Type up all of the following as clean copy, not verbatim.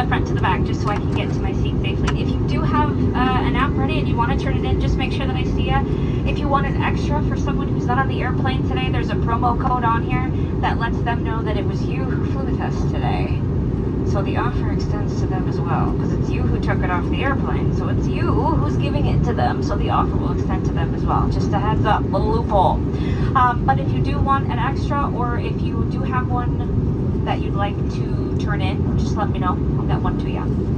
the front to the back just so I can get to my seat safely. If you do have an app ready and you want to turn it in, just make sure that I see you. If you want an extra for someone who's not on the airplane today, there's a promo code on here that lets them know that it was you who flew with us today. So the offer extends to them as well, because it's you who took it off the airplane. So it's you who's giving it to them, so the offer will extend to them as well. Just a heads up, little loophole. But if you do want an extra, or if you do have one that you'd like to turn in, just let me know. I'll get one to you.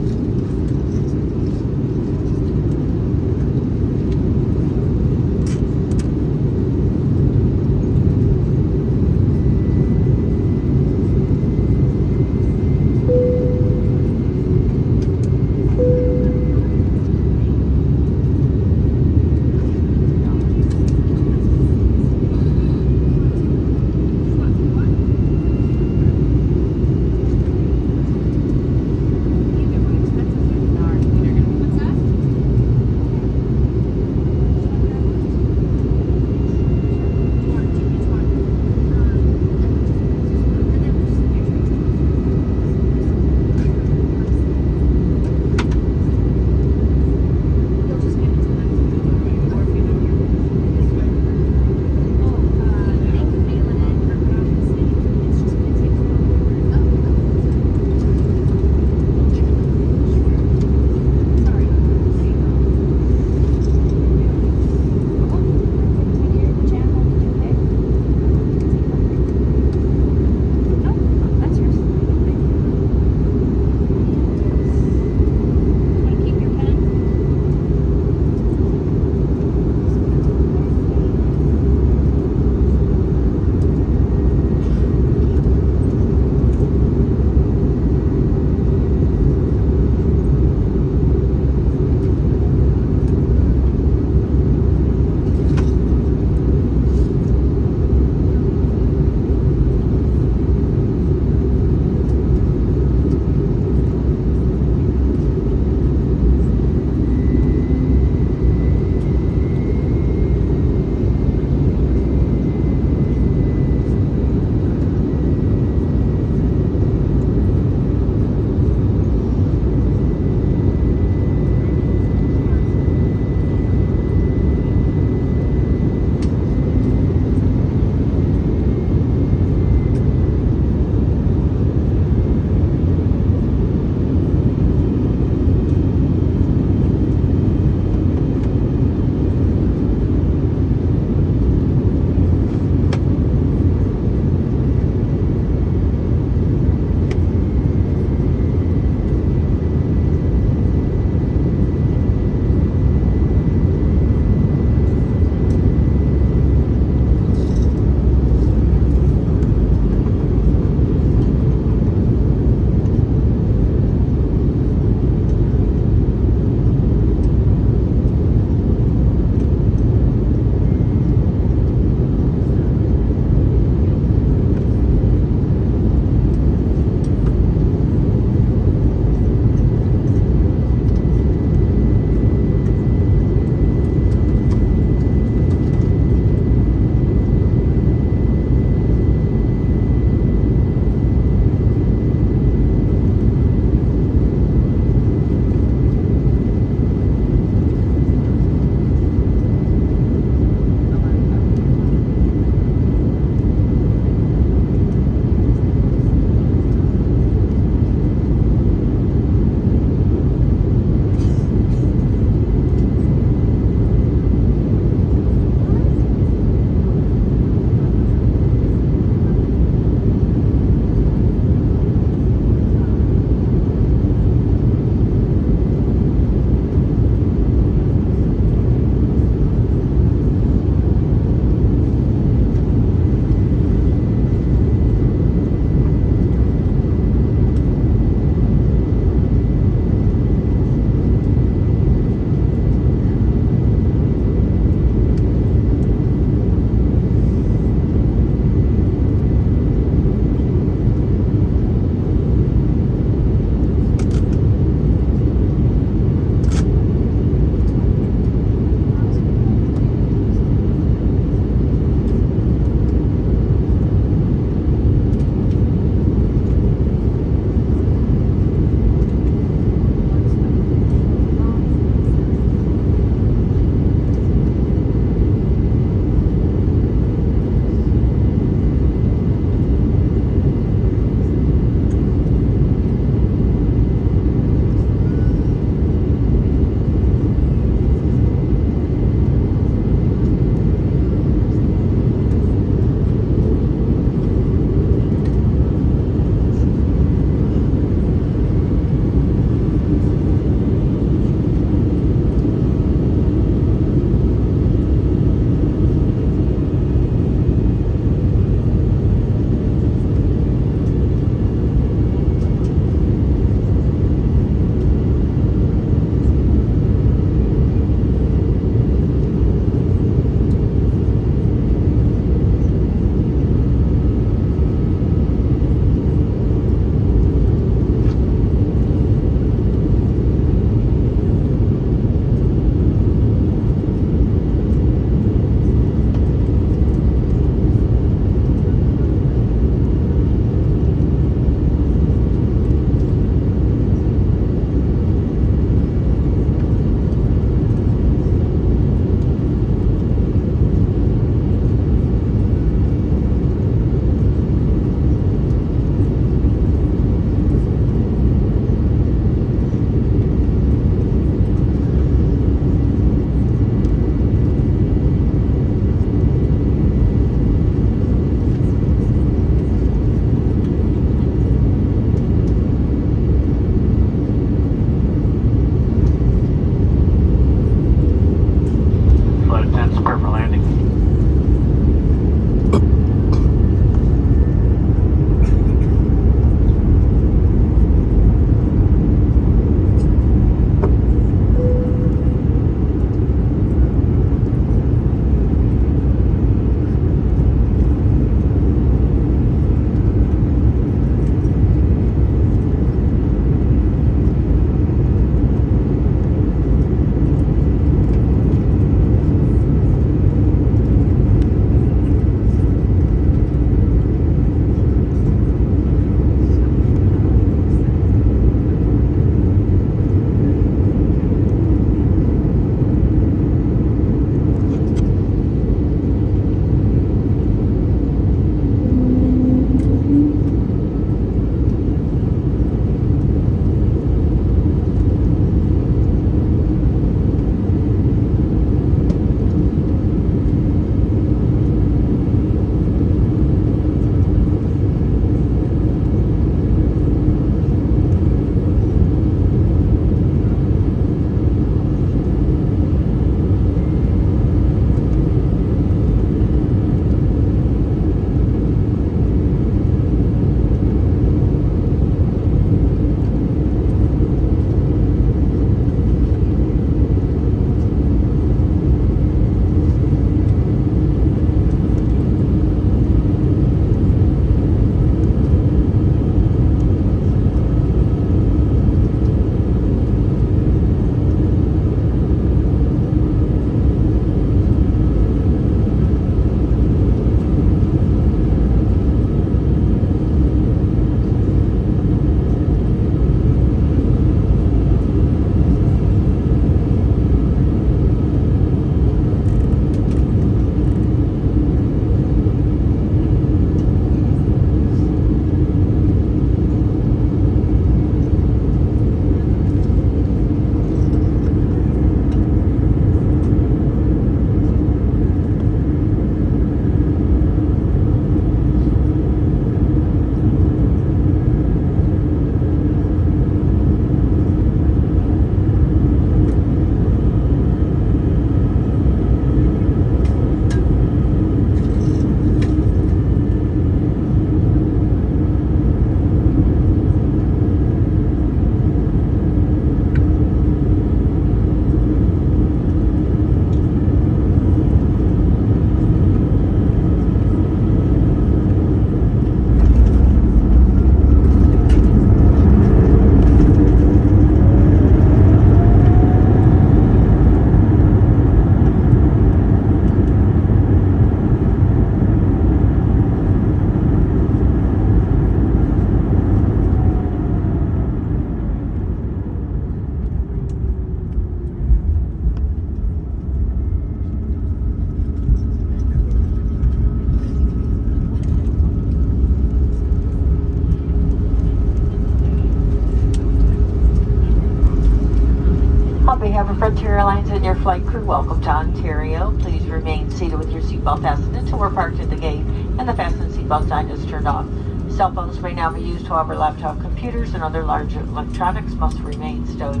Frontier Airlines and your flight crew, welcome to Ontario. Please remain seated with your seatbelt fastened until we're parked at the gate and the fasten seatbelt sign is turned off. Cell phones may now be used, however, laptop computers and other large electronics must remain stowed.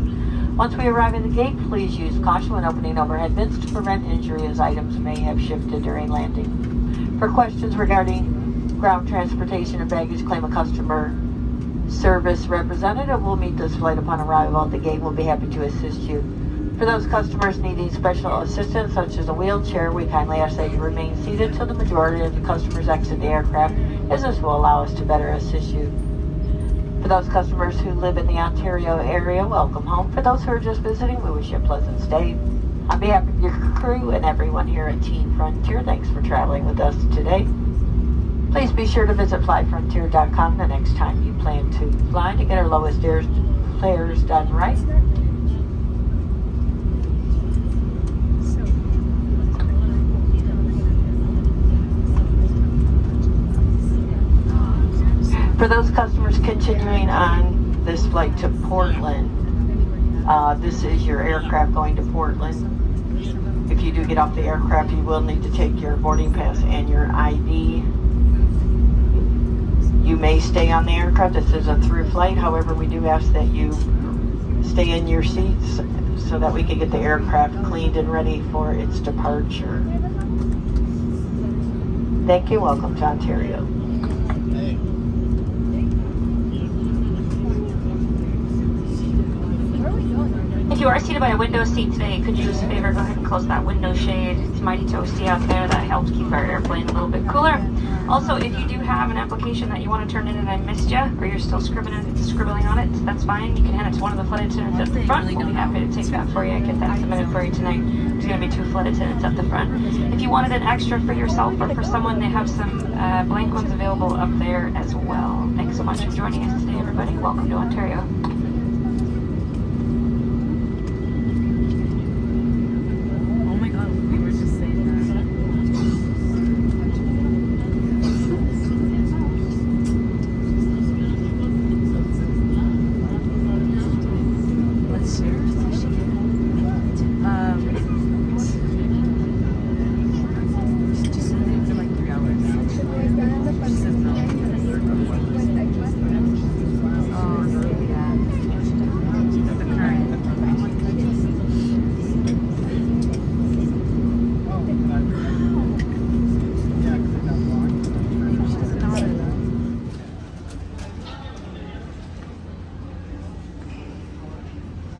Once we arrive at the gate, please use caution when opening overhead bins to prevent injury as items may have shifted during landing. For questions regarding ground transportation and baggage, claim a customer service representative will meet this flight upon arrival at the gate. We'll be happy to assist you. For those customers needing special assistance, such as a wheelchair, we kindly ask that you remain seated till the majority of the customers exit the aircraft, as this will allow us to better assist you. For those customers who live in the Ontario area, welcome home. For those who are just visiting, we wish you a pleasant stay. On behalf of your crew and everyone here at Team Frontier, thanks for traveling with us today. Please be sure to visit flyfrontier.com the next time you plan to fly to get our lowest fares done right. For those customers continuing on this flight to Portland, this is your aircraft going to Portland. If you do get off the aircraft, you will need to take your boarding pass and your ID. You may stay on the aircraft. This is a through flight. However, we do ask that you stay in your seats so that we can get the aircraft cleaned and ready for its departure. Thank you. Welcome to Ontario. If you are seated by a window seat today, could you do us a favor, go ahead and close that window shade. It's mighty toasty out there. That helps keep our airplane a little bit cooler. Also, if you do have an application that you want to turn in and I missed you, or you're still scribbling on it, that's fine. You can hand it to one of the flight attendants at the front. We'll be happy to take that for you. Get that submitted for you tonight. There's going to be 2 flight attendants at the front. If you wanted an extra for yourself or for someone, they have some blank ones available up there as well. Thanks so much for joining us today, everybody. Welcome to Ontario.